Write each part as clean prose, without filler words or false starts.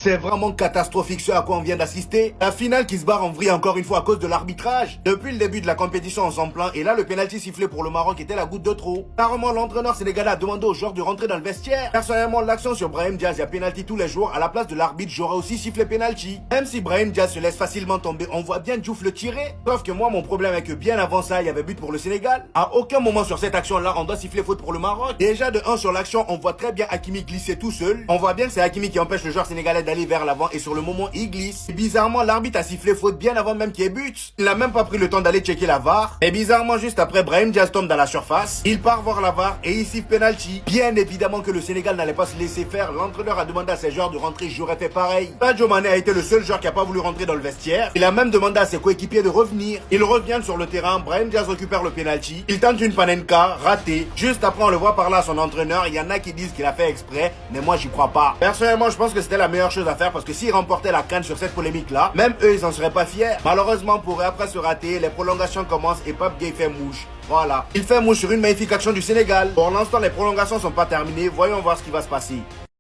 C'est vraiment catastrophique ce à quoi on vient d'assister. La finale qui se barre en vrille encore une fois à cause de l'arbitrage. Depuis le début de la compétition, on s'en plaint. Et là, le pénalty sifflé pour le Maroc était la goutte de trop. Carrément, l'entraîneur sénégalais a demandé aux joueurs de rentrer dans le vestiaire. Personnellement, l'action sur Brahim Diaz, il y a pénalty tous les jours. À la place de l'arbitre, j'aurais aussi sifflé pénalty. Même si Brahim Diaz se laisse facilement tomber, on voit bien Diouf le tirer. Sauf que moi, mon problème est que bien avant ça, il y avait but pour le Sénégal. À aucun moment sur cette action-là, on doit siffler faute pour le Maroc. Déjà de 1 sur l'action, on voit très bien Hakimi glisser tout seul. On voit bien que c'est Hakimi qui empêche le joueur sénégalais d'aller vers l'avant et sur le moment il glisse. Et bizarrement, l'arbitre a sifflé faute bien avant même qu'il y ait but. Il n'a même pas pris le temps d'aller checker la VAR. Et bizarrement, juste après, Brahim Diaz tombe dans la surface. Il part voir la VAR et il siffle penalty. Bien évidemment que le Sénégal n'allait pas se laisser faire. L'entraîneur a demandé à ses joueurs de rentrer. J'aurais fait pareil. Sadio Mané a été le seul joueur qui a pas voulu rentrer dans le vestiaire. Il a même demandé à ses coéquipiers de revenir. Ils reviennent sur le terrain. Brahim Diaz récupère le penalty. Il tente une panenka, raté. Juste après, on le voit par là son entraîneur. Il y en a qui disent qu'il a fait exprès, mais moi j'y crois pas. Personnellement, je pense que c'était la meilleure chose à faire parce que s'il remportait la CAN sur cette polémique-là, même eux, ils en seraient pas fiers. Malheureusement, pour eux, après se rater, les prolongations commencent et Pape Gueye fait mouche. Voilà. Il fait mouche sur une magnifique action du Sénégal. Pour l'instant, les prolongations sont pas terminées. Voyons voir ce qui va se passer.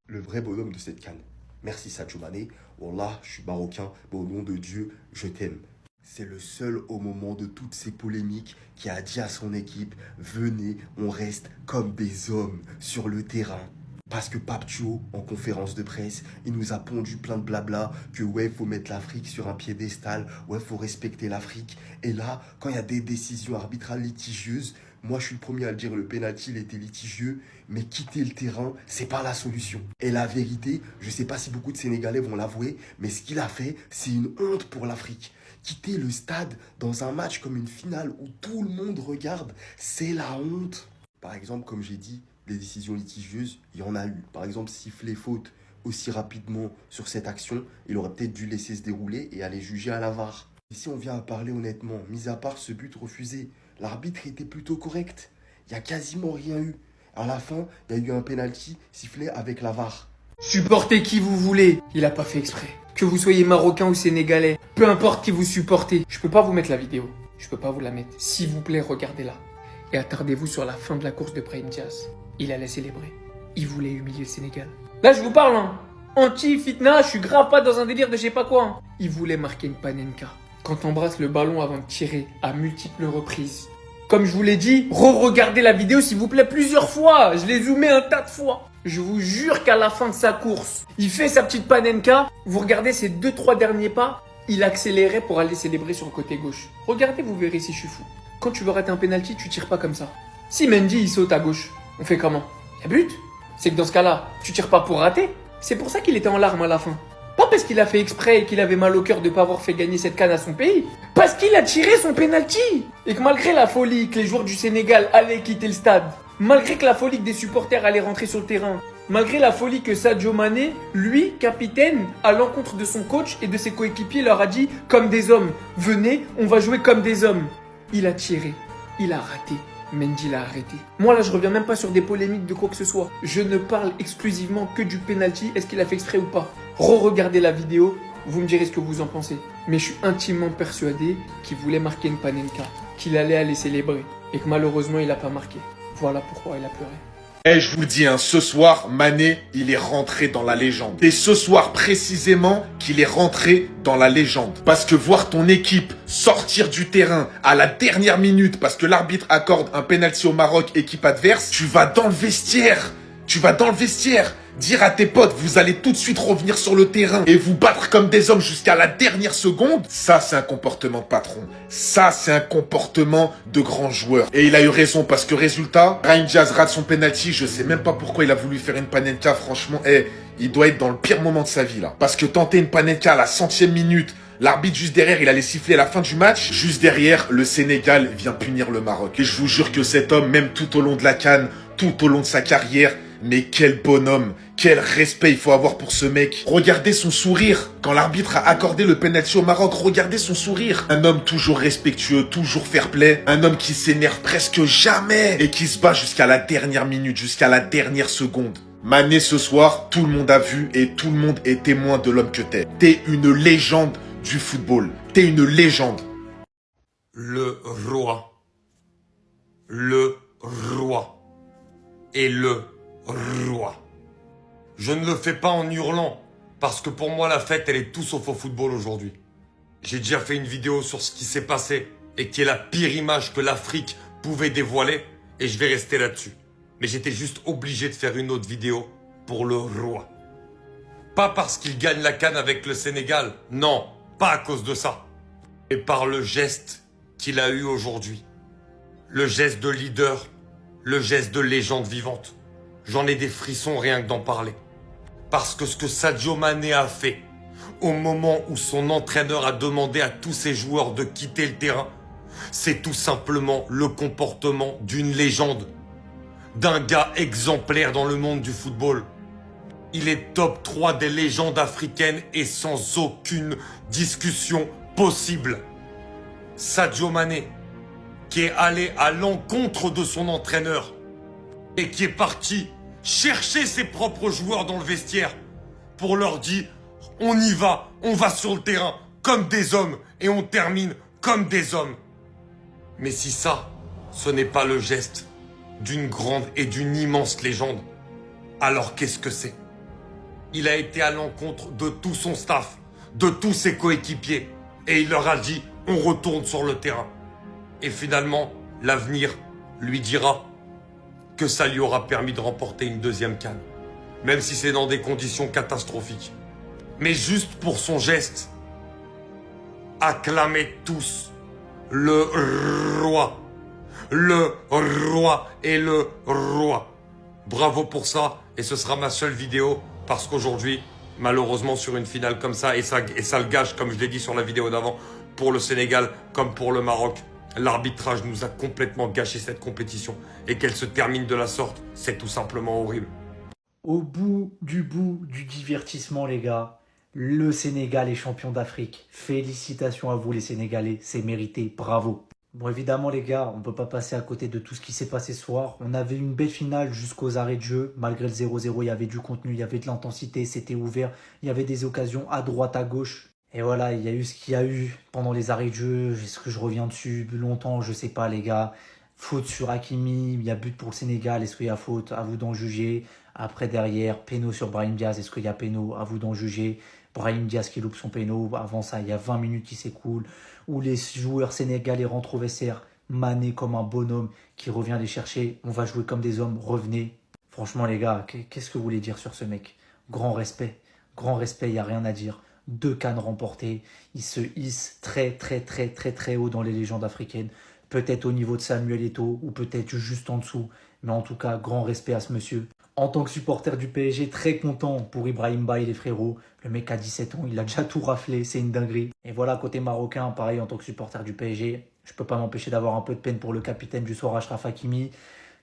Le vrai bonhomme de cette CAN. Merci Sadio Mané. Wallah, je suis marocain, mais au nom de Dieu, je t'aime. C'est le seul au moment de toutes ces polémiques qui a dit à son équipe, venez, on reste comme des hommes sur le terrain. Parce que Pape Thio, en conférence de presse, il nous a pondu plein de blabla que ouais, faut mettre l'Afrique sur un piédestal, ouais, faut respecter l'Afrique. Et là, quand il y a des décisions arbitrales litigieuses, moi je suis le premier à le dire, le penalty il était litigieux, mais quitter le terrain, c'est pas la solution. Et la vérité, je sais pas si beaucoup de Sénégalais vont l'avouer, mais ce qu'il a fait, c'est une honte pour l'Afrique. Quitter le stade dans un match comme une finale où tout le monde regarde, c'est la honte. Par exemple, comme j'ai dit, des décisions litigieuses, il y en a eu. Par exemple, siffler faute aussi rapidement sur cette action, il aurait peut-être dû laisser se dérouler et aller juger à la VAR. Et si on vient à parler honnêtement, mis à part ce but refusé, l'arbitre était plutôt correct. Il n'y a quasiment rien eu. À la fin, il y a eu un penalty sifflé avec la VAR. Supportez qui vous voulez. Il a pas fait exprès. Que vous soyez marocain ou sénégalais, peu importe qui vous supportez. Je peux pas vous mettre la vidéo. Je peux pas vous la mettre. S'il vous plaît, regardez-la. Et attardez-vous sur la fin de la course de Brahim Diaz. Il allait célébrer. Il voulait humilier le Sénégal. Là, je vous parle, hein. Anti-fitna, je suis grave pas dans un délire de je sais pas quoi. Hein. Il voulait marquer une panenka. Quand on brasse le ballon avant de tirer à multiples reprises. Comme je vous l'ai dit, re-regardez la vidéo s'il vous plaît plusieurs fois. Je l'ai zoomé un tas de fois. Je vous jure qu'à la fin de sa course, il fait sa petite panenka. Vous regardez ses 2-3 derniers pas. Il accélérait pour aller célébrer sur le côté gauche. Regardez, vous verrez si je suis fou. Quand tu veux rater un penalty, tu tires pas comme ça. Si Mendy il saute à gauche, on fait comment? Y a but? C'est que dans ce cas-là, tu tires pas pour rater. C'est pour ça qu'il était en larmes à la fin. Pas parce qu'il a fait exprès et qu'il avait mal au cœur de pas avoir fait gagner cette CAN à son pays. Parce qu'il a tiré son penalty. Et que malgré la folie que les joueurs du Sénégal allaient quitter le stade, malgré que la folie que des supporters allaient rentrer sur le terrain, malgré la folie que Sadio Mané, lui, capitaine, à l'encontre de son coach et de ses coéquipiers, leur a dit comme des hommes. Venez, on va jouer comme des hommes. Il a tiré, il a raté, Mendy l'a arrêté. Moi là je reviens même pas sur des polémiques de quoi que ce soit. Je ne parle exclusivement que du penalty, est-ce qu'il a fait exprès ou pas. Re-regardez la vidéo, vous me direz ce que vous en pensez. Mais je suis intimement persuadé qu'il voulait marquer une panenka, qu'il allait aller célébrer et que malheureusement il a pas marqué. Voilà pourquoi il a pleuré. Eh, je vous le dis, hein, ce soir, Mané, il est rentré dans la légende. Et ce soir précisément qu'il est rentré dans la légende. Parce que voir ton équipe sortir du terrain à la dernière minute parce que l'arbitre accorde un penalty au Maroc, équipe adverse, tu vas dans le vestiaire. Tu vas dans le vestiaire. Dire à tes potes, vous allez tout de suite revenir sur le terrain et vous battre comme des hommes jusqu'à la dernière seconde. Ça, c'est un comportement de patron. Ça, c'est un comportement de grand joueur. Et il a eu raison parce que résultat, Brahim Diaz rate son penalty. Je sais même pas pourquoi il a voulu faire une panenka. Franchement, il doit être dans le pire moment de sa vie là. Parce que tenter une panenka à la 100e minute, l'arbitre juste derrière, il allait siffler à la fin du match. Juste derrière, le Sénégal vient punir le Maroc. Et je vous jure que cet homme, même tout au long de la CAN, tout au long de sa carrière, mais quel bonhomme, quel respect il faut avoir pour ce mec. Regardez son sourire. Quand l'arbitre a accordé le penalty au Maroc, regardez son sourire. Un homme toujours respectueux, toujours fair play. Un homme qui s'énerve presque jamais et qui se bat jusqu'à la dernière minute, jusqu'à la dernière seconde. Mané ce soir, tout le monde a vu et tout le monde est témoin de l'homme que t'es. T'es une légende du football. T'es une légende. Le roi. Le roi. Et le roi. Je ne le fais pas en hurlant. Parce que pour moi, la fête, elle est tout sauf au football aujourd'hui. J'ai déjà fait une vidéo sur ce qui s'est passé et qui est la pire image que l'Afrique pouvait dévoiler et je vais rester là-dessus. Mais j'étais juste obligé de faire une autre vidéo pour le roi. Pas parce qu'il gagne la CAN avec le Sénégal, non, pas à cause de ça. Mais par le geste qu'il a eu aujourd'hui. Le geste de leader, le geste de légende vivante. J'en ai des frissons rien que d'en parler. Parce que ce que Sadio Mané a fait, au moment où son entraîneur a demandé à tous ses joueurs de quitter le terrain, c'est tout simplement le comportement d'une légende. D'un gars exemplaire dans le monde du football. Il est top 3 des légendes africaines et sans aucune discussion possible. Sadio Mané, qui est allé à l'encontre de son entraîneur et qui est parti chercher ses propres joueurs dans le vestiaire pour leur dire « On y va, on va sur le terrain comme des hommes et on termine comme des hommes. » Mais si ça, ce n'est pas le geste d'une grande et d'une immense légende, alors qu'est-ce que c'est? Il a été à l'encontre de tout son staff, de tous ses coéquipiers, et il leur a dit « On retourne sur le terrain. » Et finalement, l'avenir lui dira que ça lui aura permis de remporter une deuxième CAN, même si c'est dans des conditions catastrophiques. Mais juste pour son geste, acclamez tous le roi. Le roi et le roi. Bravo pour ça, et ce sera ma seule vidéo, parce qu'aujourd'hui, malheureusement, sur une finale comme ça, et ça le gâche, comme je l'ai dit sur la vidéo d'avant, pour le Sénégal comme pour le Maroc, l'arbitrage nous a complètement gâché cette compétition. Et qu'elle se termine de la sorte, c'est tout simplement horrible. Au bout du divertissement, les gars, le Sénégal est champion d'Afrique. Félicitations à vous les Sénégalais, c'est mérité, bravo. Bon, évidemment les gars, on peut pas passer à côté de tout ce qui s'est passé ce soir. On avait une belle finale jusqu'aux arrêts de jeu. Malgré le 0-0, il y avait du contenu, il y avait de l'intensité, c'était ouvert. Il y avait des occasions à droite, à gauche. Et voilà, il y a eu ce qu'il y a eu pendant les arrêts de jeu. Est-ce que je reviens dessus longtemps? Je sais pas les gars. Faute sur Hakimi, il y a but pour le Sénégal. Est-ce qu'il y a faute? À vous d'en juger. Après derrière, péno sur Brahim Diaz. Est-ce qu'il y a péno? À vous d'en juger. Brahim Diaz qui loupe son péno. Avant ça, il y a 20 minutes qui s'écoulent. Où les joueurs sénégalais rentrent au vestiaire. Mané comme un bonhomme qui revient les chercher. On va jouer comme des hommes. Revenez. Franchement les gars, qu'est-ce que vous voulez dire sur ce mec? Grand respect. Grand respect, il n'y a rien à dire. 2 CAN remportées. Il se hisse très haut dans les légendes africaines. Peut-être au niveau de Samuel Eto'o ou peut-être juste en dessous. Mais en tout cas, grand respect à ce monsieur. En tant que supporter du PSG, très content pour Ibrahim Baye les frérots. Le mec a 17 ans, il a déjà tout raflé, c'est une dinguerie. Et voilà, côté marocain, pareil en tant que supporter du PSG, je peux pas m'empêcher d'avoir un peu de peine pour le capitaine du soir, Achraf Hakimi,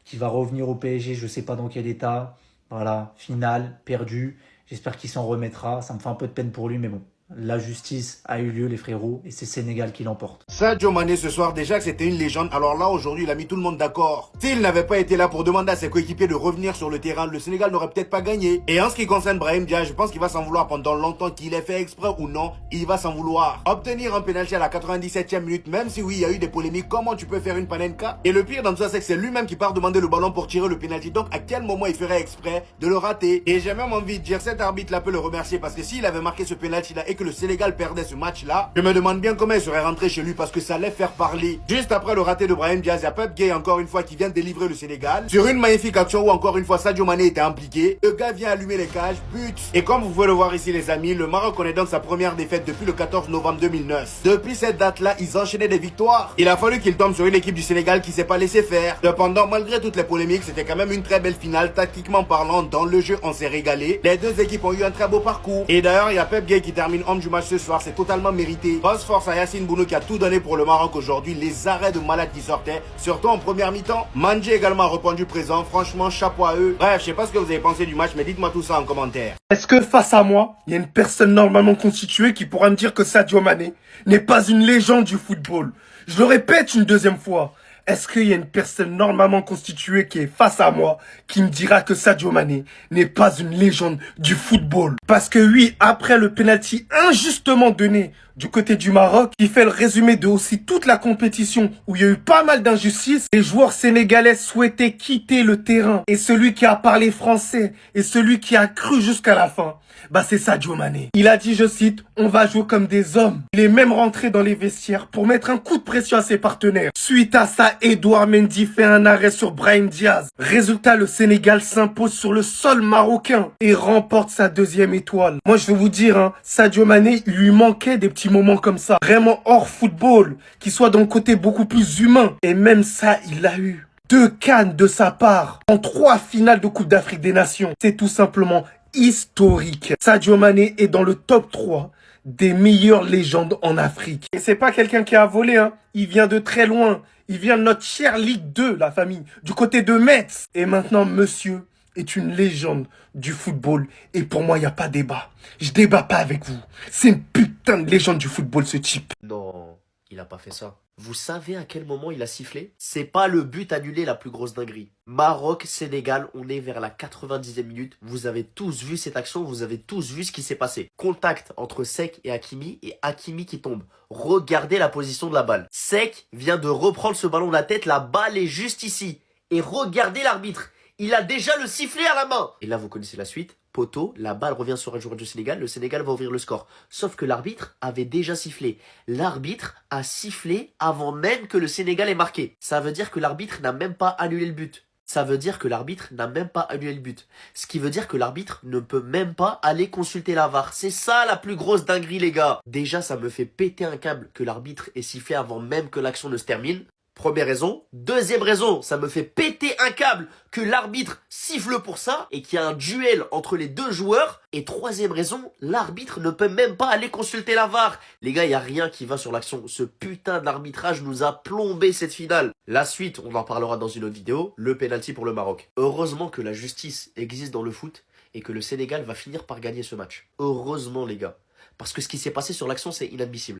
qui va revenir au PSG, je sais pas dans quel état. Voilà, finale, perdu. J'espère qu'il s'en remettra. Ça me fait un peu de peine pour lui, mais bon. La justice a eu lieu, les frérots, et c'est Sénégal qui l'emporte. Sadio Mané ce soir, déjà que c'était une légende, alors là aujourd'hui il a mis tout le monde d'accord. S'il n'avait pas été là pour demander à ses coéquipiers de revenir sur le terrain, le Sénégal n'aurait peut-être pas gagné. Et en ce qui concerne Brahim Diaz, je pense qu'il va s'en vouloir pendant longtemps, qu'il ait fait exprès ou non, il va s'en vouloir. Obtenir un pénalty à la 97e minute, même si oui il y a eu des polémiques, comment tu peux faire une panenka? Et le pire dans tout ça c'est que c'est lui-même qui part demander le ballon pour tirer le pénalty, donc à quel moment il ferait exprès de le rater? Et j'ai même envie de dire, cet arbitre là peut le remercier, parce que s'il avait marqué ce pénalty là et que le Sénégal perdait ce match-là, je me demande bien comment il serait rentré chez lui parce que ça allait faire parler. Juste après le raté de Brahim Diaz, il y a Pep Gueye encore une fois qui vient délivrer le Sénégal. Sur une magnifique action où encore une fois Sadio Mané était impliqué, le gars vient allumer les cages, but. Et comme vous pouvez le voir ici les amis, le Maroc connaît donc sa première défaite depuis le 14 novembre 2009. Depuis cette date-là, ils enchaînaient des victoires. Il a fallu qu'il tombe sur une équipe du Sénégal qui s'est pas laissé faire. Cependant, malgré toutes les polémiques, c'était quand même une très belle finale. Tactiquement parlant, dans le jeu, on s'est régalé. Les deux équipes ont eu un très beau parcours. Et d'ailleurs, il y a Pep Gueye qui termine homme du match ce soir. C'est totalement mérité. Grosse force à Yacine Bounou qui a tout donné pour le Maroc aujourd'hui. Les arrêts de malade qui sortaient, surtout en première mi-temps. Mandji également a répondu présent. Franchement, chapeau à eux. Bref, je sais pas ce que vous avez pensé du match, mais dites-moi tout ça en commentaire. Est-ce que face à moi, il y a une personne normalement constituée qui pourra me dire que Sadio Mané n'est pas une légende du football? Je le répète une deuxième fois. Est-ce qu'il y a une personne normalement constituée qui est face à moi qui me dira que Sadio Mané n'est pas une légende du football? Parce que oui, après le penalty injustement donné du côté du Maroc, qui fait le résumé de aussi toute la compétition où il y a eu pas mal d'injustices, les joueurs sénégalais souhaitaient quitter le terrain. Et celui qui a parlé français et celui qui a cru jusqu'à la fin, Bah c'est Sadio Mané. Il a dit, je cite, on va jouer comme des hommes. Il est même rentré dans les vestiaires pour mettre un coup de pression à ses partenaires. Suite à ça, Edouard Mendy fait un arrêt sur Brahim Diaz. Résultat, le Sénégal s'impose sur le sol marocain et remporte sa deuxième étoile. Moi je vais vous dire, hein, Sadio Mané, il lui manquait des petits moments comme ça, vraiment hors football, qui soit dans le côté beaucoup plus humain. Et même ça, il l'a eu. 2 CAN de sa part en 3 finales de Coupe d'Afrique des Nations. C'est tout simplement historique. Sadio Mané est dans le top 3 des meilleures légendes en Afrique. Et c'est pas quelqu'un qui a volé, hein. Il vient de très loin. Il vient de notre chère Ligue 2, la famille, du côté de Metz. Et maintenant, monsieur est une légende du football. Et pour moi, il n'y a pas débat. Je débat pas avec vous. C'est une putain de légende du football, ce type. Non, il a pas fait ça. Vous savez à quel moment il a sifflé? C'est pas le but annulé la plus grosse dinguerie. Maroc-Sénégal, on est vers la 90e minute. Vous avez tous vu cette action, vous avez tous vu ce qui s'est passé. Contact entre Seck et Hakimi qui tombe. Regardez la position de la balle. Seck vient de reprendre ce ballon de la tête, la balle est juste ici. Et regardez l'arbitre. Il a déjà le sifflet à la main. Et là, vous connaissez la suite. Poteau, la balle revient sur un joueur du Sénégal. Le Sénégal va ouvrir le score. Sauf que l'arbitre avait déjà sifflé. L'arbitre a sifflé avant même que le Sénégal ait marqué. Ça veut dire que l'arbitre n'a même pas annulé le but. Ça veut dire que l'arbitre n'a même pas annulé le but. Ce qui veut dire que l'arbitre ne peut même pas aller consulter la VAR. C'est ça la plus grosse dinguerie, les gars. Déjà, ça me fait péter un câble que l'arbitre ait sifflé avant même que l'action ne se termine. Première raison. Deuxième raison, ça me fait péter un câble que l'arbitre siffle pour ça et qu'il y a un duel entre les deux joueurs. Et troisième raison, l'arbitre ne peut même pas aller consulter la VAR. Les gars, il n'y a rien qui va sur l'action. Ce putain d'arbitrage nous a plombé cette finale. La suite, on en parlera dans une autre vidéo, le penalty pour le Maroc. Heureusement que la justice existe dans le foot et que le Sénégal va finir par gagner ce match. Heureusement, les gars. Parce que ce qui s'est passé sur l'action, c'est inadmissible.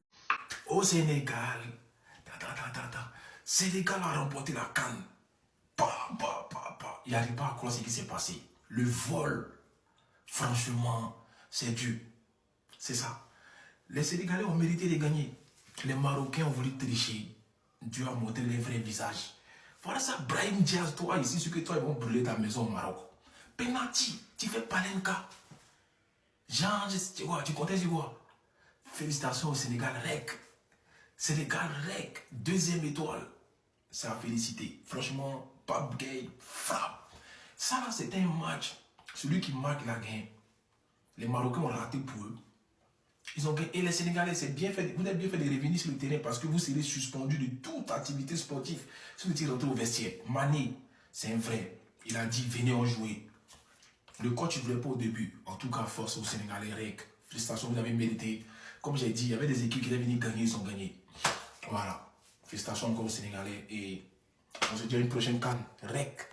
Au Sénégal, Sénégal a remporté la CAN. Il n'arrive pas à croire ce qui s'est passé. Le vol, franchement, c'est dur. C'est ça. Les Sénégalais ont mérité de gagner. Les Marocains ont voulu tricher. Dieu a montré les vrais visages. Voilà ça, Brahim Diaz, toi ici, ce que toi, ils vont brûler ta maison au Maroc. Penalty, tu fais palenka. Jean, tu comptais sur quoi? Félicitations au Sénégal, REC. Sénégal, REC, deuxième étoile. C'est à féliciter. Franchement, Pape Gueye, frappe. Ça, là, c'était un match. Celui qui marque la gagne. Les Marocains ont raté pour eux. Ils ont gagné. Et les Sénégalais, c'est bien fait. Vous avez bien fait de revenir sur le terrain parce que vous serez suspendu de toute activité sportive si vous êtes rentré au vestiaire. Mané, c'est un vrai. Il a dit, venez en jouer. Le coach ne voulait pas au début. En tout cas, force aux Sénégalais, REC. Félicitations, vous avez mérité. Comme j'ai dit, il y avait des équipes qui devaient venir gagner, ils ont gagné. Voilà. Félicitations encore aux Sénégalais et on se dit à une prochaine CAN. REC.